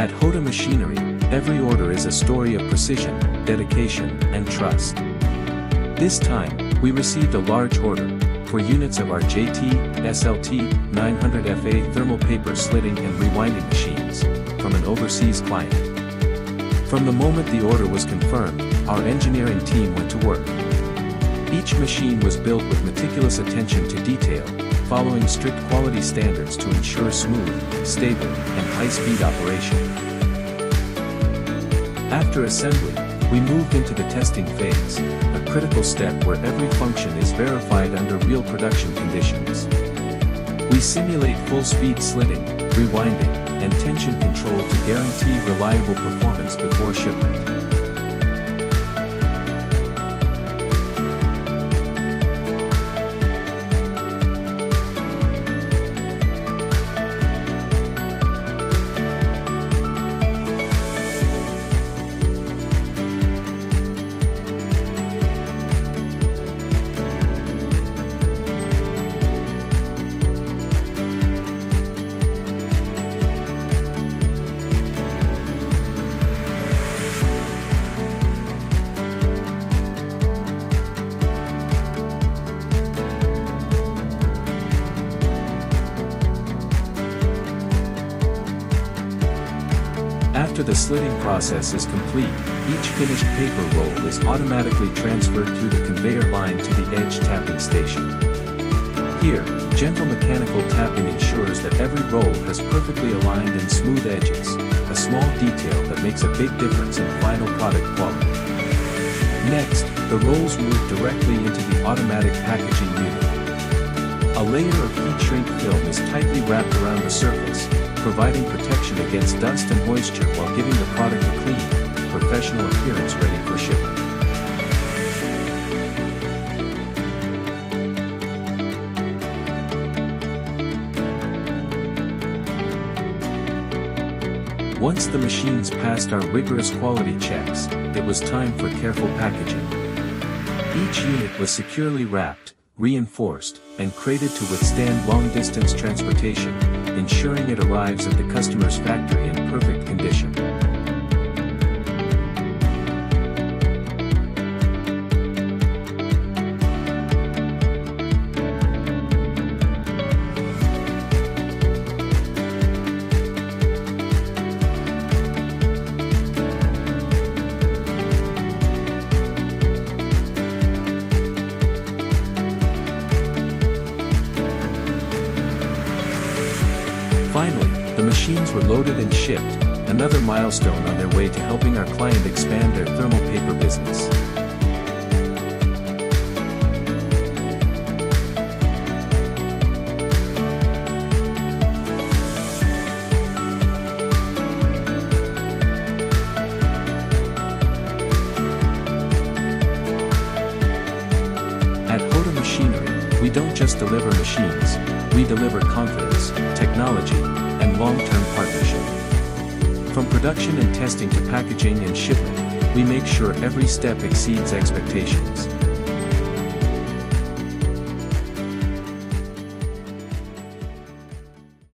At Jota Machinery, every order is a story of precision, dedication, and trust. This time, we received a large order for units of our JT-SLT-900FA thermal paper slitting and rewinding machines from an overseas client. From the moment the order was confirmed, our engineering team went to work. Each machine was built with meticulous attention to detail, following strict quality standards to ensure smooth, stable, and high-speed operation. After assembly, we moved into the testing phase, a critical step where every function is verified under real production conditions. We simulate full-speed slitting, rewinding, and tension control to guarantee reliable performance before shipment. After the slitting process is complete, each finished paper roll is automatically transferred through the conveyor line to the edge tapping station. Here, gentle mechanical tapping ensures that every roll has perfectly aligned and smooth edges, a small detail that makes a big difference in final product quality. Next, the rolls move directly into the automatic packaging unit. A layer of heat shrink film is tightly wrapped around the surface, providing protection against dust and moisture while giving the product a clean, professional appearance ready for shipment. Once the machines passed our rigorous quality checks, it was time for careful packaging. Each unit was securely wrapped, reinforced, and crated to withstand long-distance transportation, ensuring it arrives at the customer's factory in perfect condition. Finally, the machines were loaded and shipped, another milestone on their way to helping our client expand their thermal paper business. At Jota Machinery, we don't just deliver machines, we deliver confidence, technology, and long-term partnership. From production and testing to packaging and shipment, we make sure every step exceeds expectations.